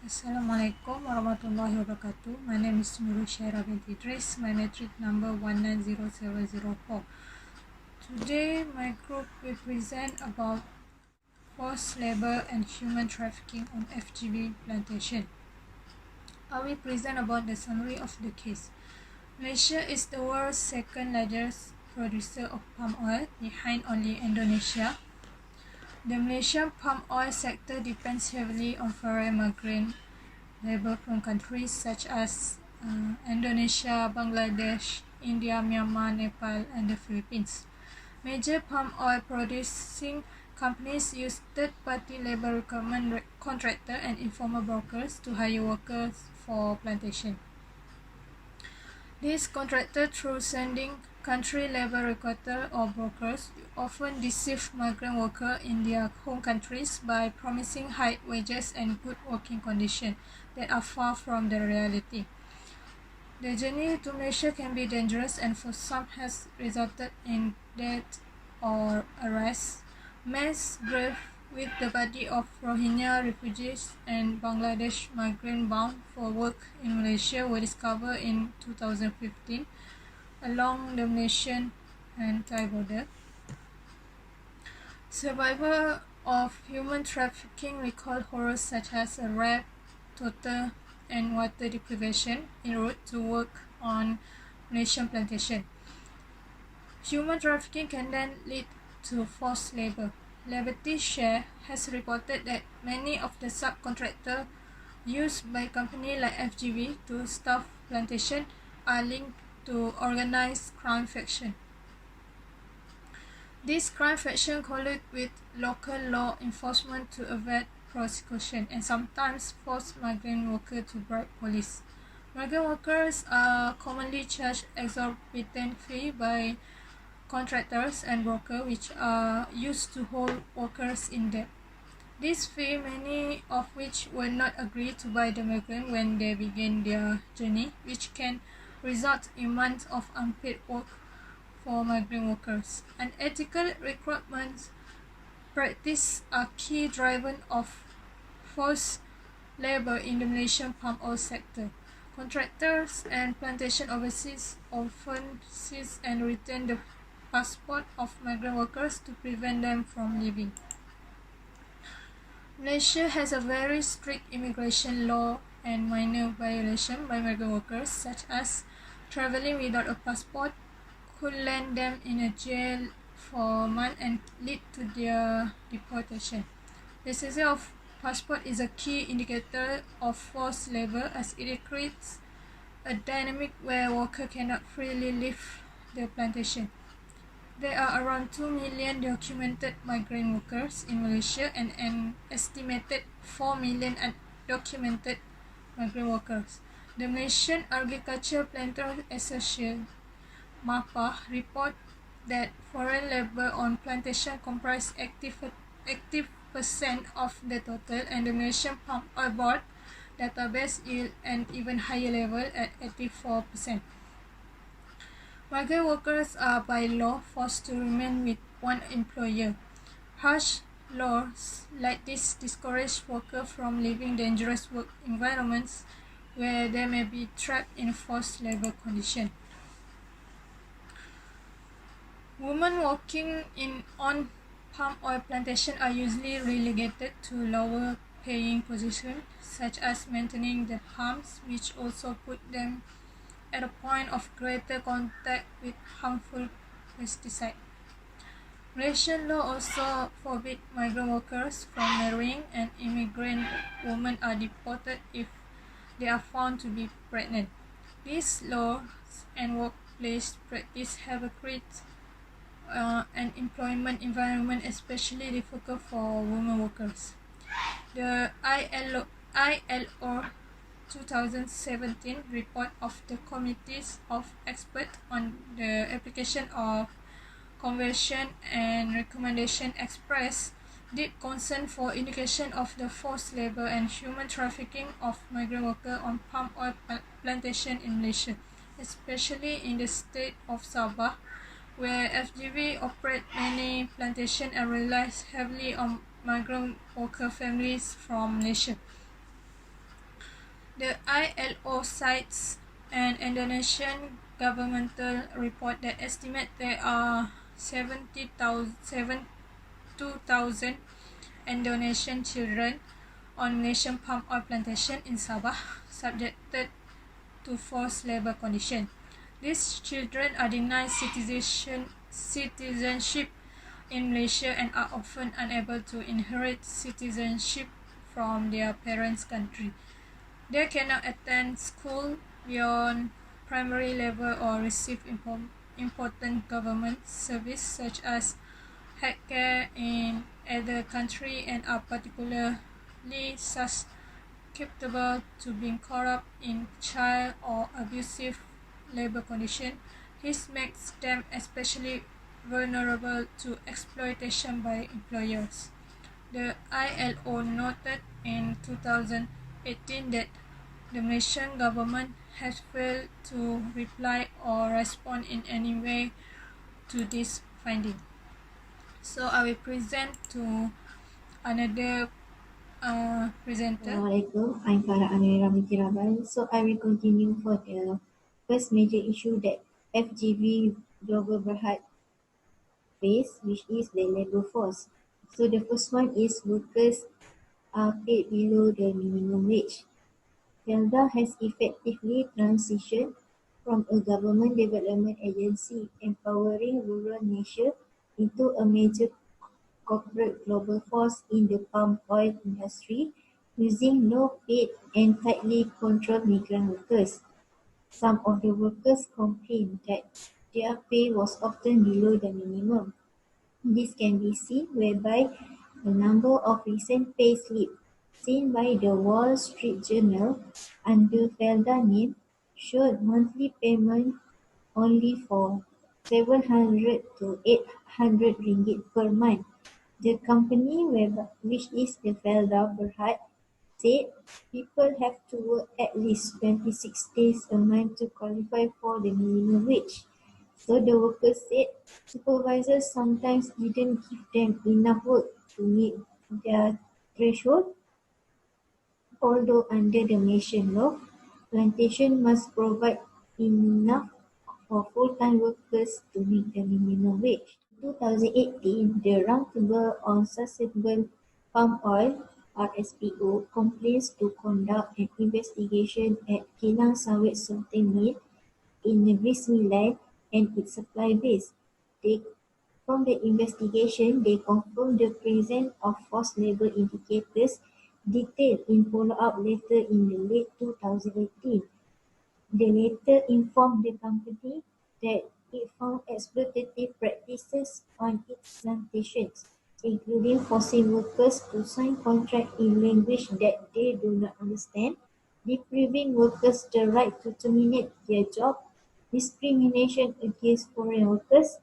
Assalamualaikum warahmatullahi wabarakatuh. My name is Nurul Shaira binti Idris. My matric number 190704. Today, my group will present about forced labor and human trafficking on FGV plantation. I will present about the summary of the case. Malaysia is the world's second largest producer of palm oil, behind only Indonesia. The Malaysian palm oil sector depends heavily on foreign migrant labor from countries such as Indonesia, Bangladesh, India, Myanmar, Nepal, and the Philippines. Major palm oil producing companies use third-party labor recruitment contractors and informal brokers to hire workers for plantation. These contractors, through sending country labor recruiters or brokers, often deceive migrant workers in their home countries by promising high wages and good working conditions that are far from the reality. The journey to Malaysia can be dangerous and for some has resulted in death or arrest. Mass graves with the body of Rohingya refugees and Bangladesh migrants bound for work in Malaysia were discovered in 2015 along the Malaysian and Thai border. Survivors of human trafficking recall horrors such as rape, torture, and water deprivation en route to work on Malaysian plantation. Human trafficking can then lead to forced labor. Liberty Share has reported that many of the subcontractors used by companies like FGV to staff plantation are linked to organized crime faction. These crime factions collude with local law enforcement to evade prosecution and sometimes force migrant workers to bribe police. Migrant workers are commonly charged exorbitant fees by contractors and brokers, which are used to hold workers in debt. These fees, many of which were not agreed to by the migrant when they began their journey, which can result in months of unpaid work for migrant workers. Unethical recruitment practices are key drivers of forced labor in the Malaysian palm oil sector. Contractors and plantation overseas often seize and retain the passport of migrant workers to prevent them from leaving. Malaysia has a very strict immigration law, and minor violations by migrant workers, such as travelling without a passport, could land them in a jail for months and lead to their deportation. The absence of passport is a key indicator of forced labor, as it creates a dynamic where workers cannot freely leave the plantation. There are around 2 million documented migrant workers in Malaysia and an estimated 4 million undocumented migrant workers. The Malaysian Agriculture Planters Association (MAPA) report that foreign labor on plantation comprise 80% of the total, and the Malaysian Palm Oil Board database yield an even higher level at 84%. Migrant workers are by law forced to remain with one employer. Harsh laws like this discourage workers from leaving dangerous work environments where they may be trapped in forced labor conditions. Women working on palm oil plantation are usually relegated to lower paying positions, such as maintaining the palms, which also put them at a point of greater contact with harmful pesticides. Malaysian law also forbids migrant workers from marrying, and immigrant women are deported if they are found to be pregnant. These laws and workplace practice have created an employment environment especially difficult for women workers. The ILO 2017 report of the Committees of Experts on the Application of Convention and Recommendation expressed deep concern for indication of the forced labor and human trafficking of migrant workers on palm oil plantation in Malaysia, especially in the state of Sabah, where FGV operate many plantations and relies heavily on migrant worker families from Malaysia. The ILO cites an Indonesian governmental report that estimates there are 72,000 Indonesian children on Malaysian palm oil plantation in Sabah subjected to forced labor conditions. These children are denied citizenship in Malaysia and are often unable to inherit citizenship from their parents' country. They cannot attend school beyond primary level or receive important government service such as healthcare in either country and are particularly susceptible to being caught up in child or abusive labor conditions. This makes them especially vulnerable to exploitation by employers. The ILO noted in 2018 that the Malaysian government has failed to reply or respond in any way to this finding. So I will present to another presenter. Assalamualaikum, I'm Farah Anwira binti Rabal. So I will continue for the first major issue that FGV Global Berhad face, which is the labour force. So the first one is workers are paid below the minimum wage. FELDA has effectively transitioned from a government development agency empowering rural nations into a major corporate global force in the palm oil industry, using low-paid and tightly controlled migrant workers. Some of the workers complained that their pay was often below the minimum. This can be seen whereby a number of recent pay slips seen by the Wall Street Journal under Felda name showed monthly payment only for 700 to 800 ringgit per month. The company, which is the Felda Berhad, said people have to work at least 26 days a month to qualify for the minimum wage. So the workers said supervisors sometimes didn't give them enough work to meet their threshold. Although under the Malaysian law, plantation must provide enough for full-time workers to meet the minimum wage. In 2018, the Roundtable on Sustainable Palm Oil (RSPO) plans to conduct an investigation at Kilang Sawit Sorting Mill in Negeri Sembilan and its supply base. From the investigation, they confirmed the presence of forced labour indicators detailed in follow-up letter in the late 2018. The letter informed the company that it found exploitative practices on its plantations, including forcing workers to sign contracts in language that they do not understand, depriving workers the right to terminate their job, discrimination against foreign workers,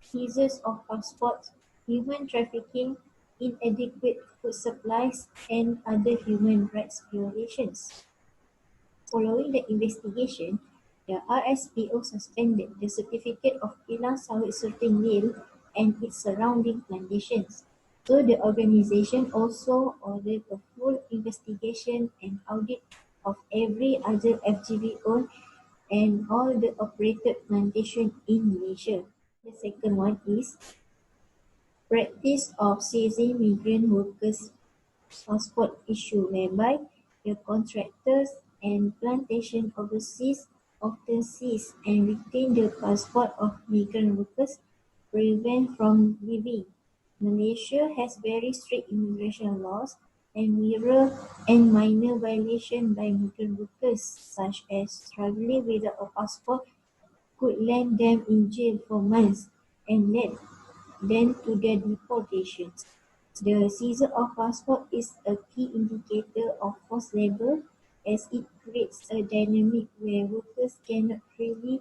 seizures of passports, human trafficking, inadequate food supplies, and other human rights violations. Following the investigation, the RSPO suspended the certificate of Kilang Sawit Sorting Mill and its surrounding plantations. So the organisation also ordered a full investigation and audit of every other FGV owned and all the operated plantation in Malaysia. The second one is practice of seizing migrant workers' passport issue, whereby the contractors and plantation overseas often seize and retain the passport of migrant workers prevent from leaving. Malaysia has very strict immigration laws and mirror and minor violation by migrant workers, such as travelling without a passport could land them in jail for months and lead then to their deportation. The seizure of passport is a key indicator of forced labour as it creates a dynamic where workers cannot freely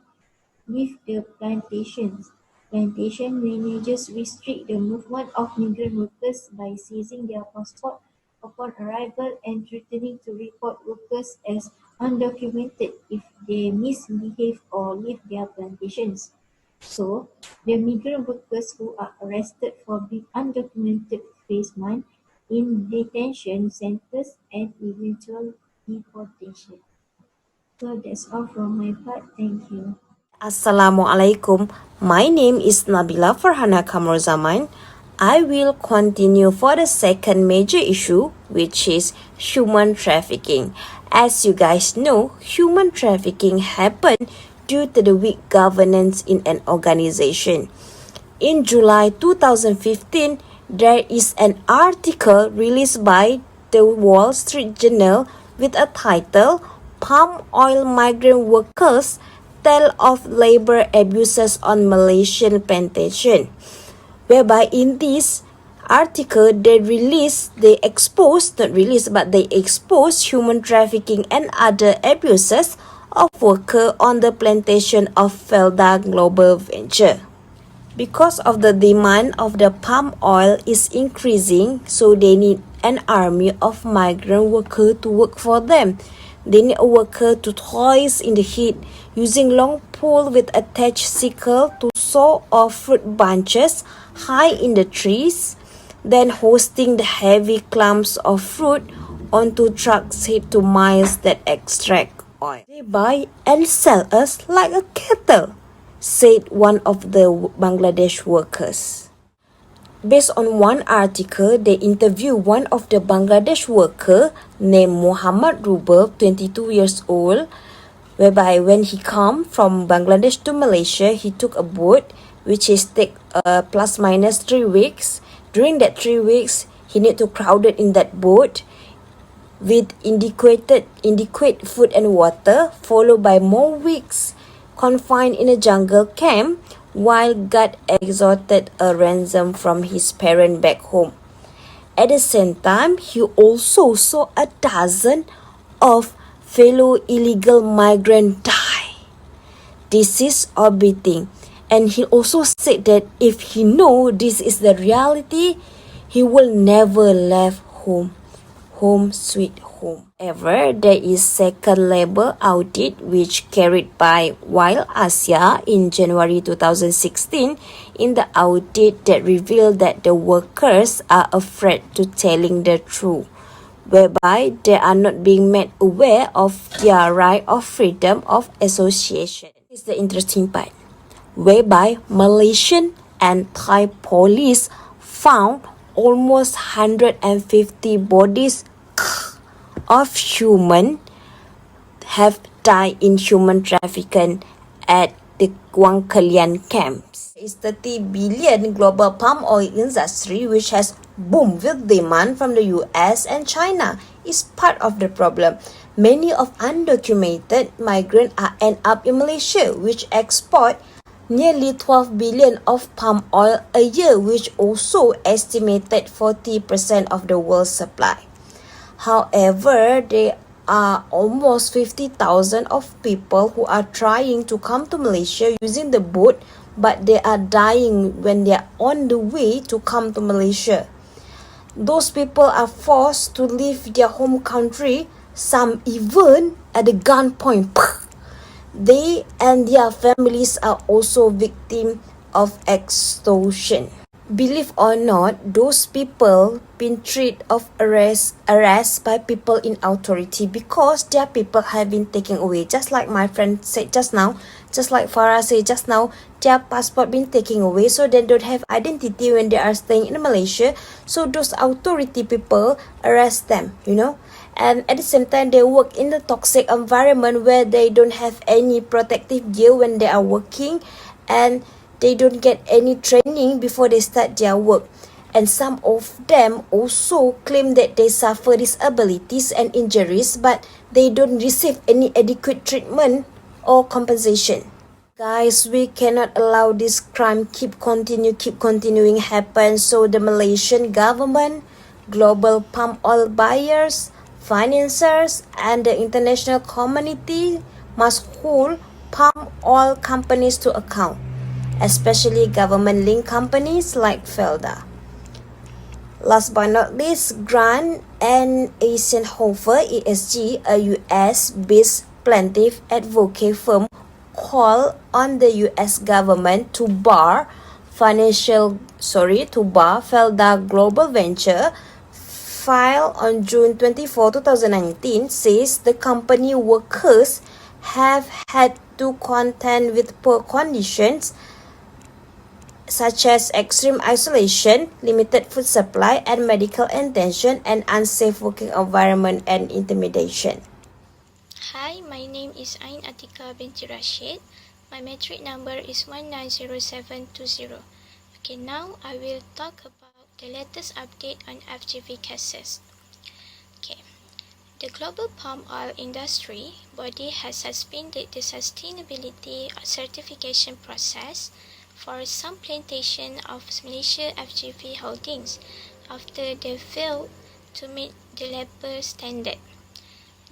leave the plantations. Plantation managers restrict the movement of migrant workers by seizing their passport upon arrival and threatening to report workers as undocumented if they misbehave or leave their plantations. So, the migrant workers who are arrested for being undocumented face months in detention centres and deportation. So that's all from my part. Thank you. Assalamualaikum. My name is Nabila Farhana Kamrozaman. I will continue for the second major issue, which is human trafficking. As you guys know, human trafficking happened due to the weak governance in an organization. In July 2015, there is an article released by the Wall Street Journal with a title Palm Oil Migrant Workers Tell of Labor Abuses on Malaysian Plantation, whereby in this article they expose human trafficking and other abuses of workers on the plantation of Felda Global Venture. Because of the demand of the palm oil is increasing, so they need an army of migrant workers to work for them. They need a worker to toil in the heat, using long pole with attached sickle to saw off fruit bunches high in the trees, then hoisting the heavy clumps of fruit onto trucks head to mines that extract oil. They buy and sell us like a cattle, said one of the Bangladesh workers. Based on one article, they interviewed one of the Bangladesh worker named Muhammad Rubel, 22 years old, whereby when he come from Bangladesh to Malaysia, he took a boat which is take plus minus 3 weeks. During that 3 weeks, he need to crowd it in that boat with inadequate food and water, followed by more weeks confined in a jungle camp while God extorted a ransom from his parent back home. At the same time, he also saw a dozen of fellow illegal migrants die, disease or beating. And he also said that if he know this is the reality, he will never leave home sweet home. However, there is second labor audit which carried by Wild Asia in January 2016. In the audit that revealed that the workers are afraid to telling the truth, whereby they are not being made aware of their right of freedom of association. This is the interesting part, whereby Malaysian and Thai police found almost 150 bodies of human have died in human trafficking at the Wang Kalian camps. It's 30 billion global palm oil industry which has boomed with demand from the US and China is part of the problem. Many of undocumented migrants end up in Malaysia, which export nearly 12 billion of palm oil a year, which also estimated 40% of the world's supply. However, there are almost 50,000 of people who are trying to come to Malaysia using the boat, but they are dying when they are on the way to come to Malaysia. Those people are forced to leave their home country, some even at the gunpoint. They and their families are also victims of extortion. Believe or not, those people been treated of arrest by people in authority because their people have been taken away. Just like my friend said just now, just like Farah said just now, their passport been taken away, so they don't have identity when they are staying in Malaysia. So those authority people arrest them, And at the same time, they work in the toxic environment where they don't have any protective gear when they are working, and they don't get any training before they start their work. And some of them also claim that they suffer disabilities and injuries, but they don't receive any adequate treatment or compensation. Guys, we cannot allow this crime keep continuing happen. So the Malaysian government, global palm oil buyers, financiers, and the international community must hold palm oil companies to account, especially government-linked companies like Felda. Last but not least, Grant and Eisenhower ESG, a US-based plaintiff advocate firm, called on the US government to bar Felda Global Venture filed on June 24, 2019, says the company workers have had to contend with poor conditions such as extreme isolation, limited food supply and medical attention, and unsafe working environment and intimidation. Hi, my name is Ain Atika binti Rashid. My metric number is 190720. Okay, now I will talk about the latest update on FGV cases. Okay, the global palm oil industry body has suspended the sustainability certification process for some plantation of Malaysia FGV holdings after they failed to meet the labor standard.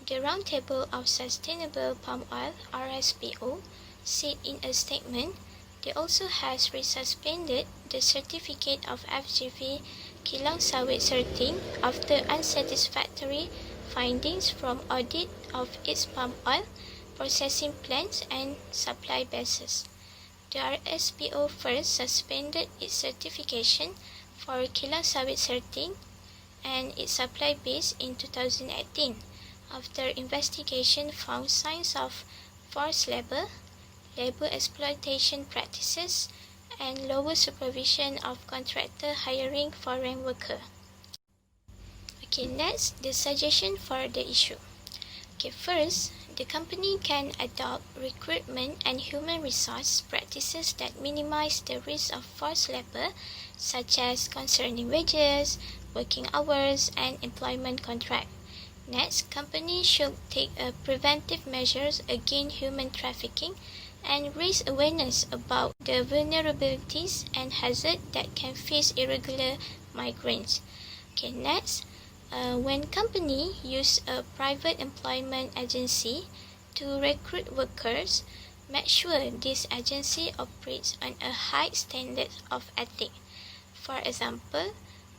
The Roundtable of Sustainable Palm Oil (RSPO) said in a statement they also has resuspended the certificate of FGV Kilang Sawit Serting after unsatisfactory findings from audit of its palm oil processing plants and supply bases. The RSPO first suspended its certification for Kilang Sawit Serting and its supply base in 2018 after investigation found signs of forced labor exploitation practices, and lower supervision of contractor hiring foreign workers. Okay, next, the suggestion for the issue. Okay, first, the company can adopt recruitment and human resource practices that minimize the risk of forced labor, such as concerning wages, working hours, and employment contract. Next, companies should take preventive measures against human trafficking and raise awareness about the vulnerabilities and hazards that can face irregular migrants. Okay, next, when company use a private employment agency to recruit workers, make sure this agency operates on a high standard of ethics. For example,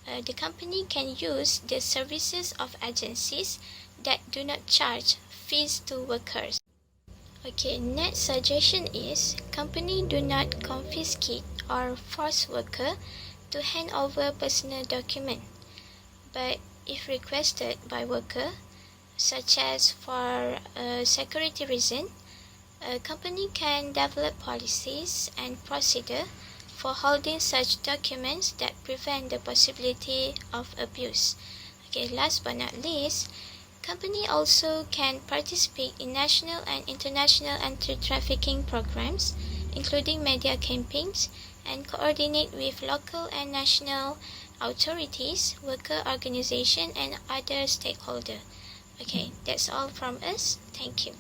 the company can use the services of agencies that do not charge fees to workers. Okay, next suggestion is company do not confiscate or force worker to hand over personal document. But if requested by worker, such as for a security reason, a company can develop policies and procedure for holding such documents that prevent the possibility of abuse. Okay, last but not least, company also can participate in national and international anti-trafficking programs, including media campaigns, and coordinate with local and national authorities, worker organizations, and other stakeholders. Okay, that's all from us. Thank you.